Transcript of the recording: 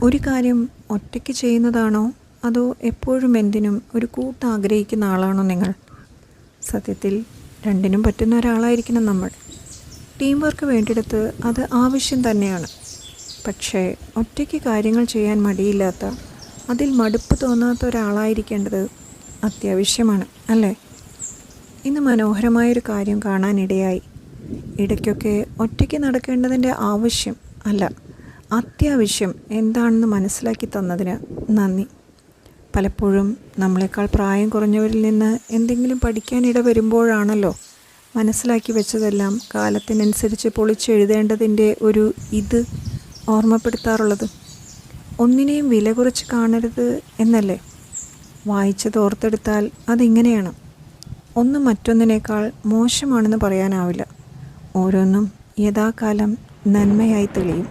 ഒരു കാര്യം ഒറ്റയ്ക്ക് ചെയ്യുന്നതാണോ അതോ എപ്പോഴും എന്തിനും ഒരു കൂട്ട് ആഗ്രഹിക്കുന്ന ആളാണോ നിങ്ങൾ? സത്യത്തിൽ രണ്ടിനും പറ്റുന്ന ഒരാളായിരിക്കണം നമ്മൾ. ടീം വർക്ക് വേണ്ടിയെടുത്ത് അത് ആവശ്യം തന്നെയാണ്. പക്ഷേ ഒറ്റയ്ക്ക് കാര്യങ്ങൾ ചെയ്യാൻ മടിയില്ലാത്ത, അതിൽ മടുപ്പ് തോന്നാത്ത ഒരാളായിരിക്കേണ്ടത് അത്യാവശ്യമാണ്, അല്ലേ? ഇന്ന് മനോഹരമായൊരു കാര്യം കാണാനിടയായി. ഇടയ്ക്കൊക്കെ ഒറ്റയ്ക്ക് നടക്കേണ്ടതിൻ്റെ ആവശ്യം അല്ല, അത്യാവശ്യം എന്താണെന്ന് മനസ്സിലാക്കി തന്നതിന് നന്ദി. പലപ്പോഴും നമ്മളെക്കാൾ പ്രായം കുറഞ്ഞവരിൽ നിന്ന് എന്തെങ്കിലും പഠിക്കാനിട വരുമ്പോഴാണല്ലോ മനസ്സിലാക്കി വെച്ചതെല്ലാം കാലത്തിനനുസരിച്ച് പൊളിച്ചെഴുതേണ്ടതിൻ്റെ ഒരു ഇത് ഓർമ്മപ്പെടുത്താറുള്ളത്. ഒന്നിനെയും വില കുറച്ച് കാണരുത് എന്നല്ലേ? വായിച്ചത് ഓർത്തെടുത്താൽ അതിങ്ങനെയാണ്. ഒന്ന് മറ്റൊന്നിനേക്കാൾ മോശമാണെന്ന് പറയാനാവില്ല. ഓരോന്നും യഥാകാലം നന്മയായി തെളിയും.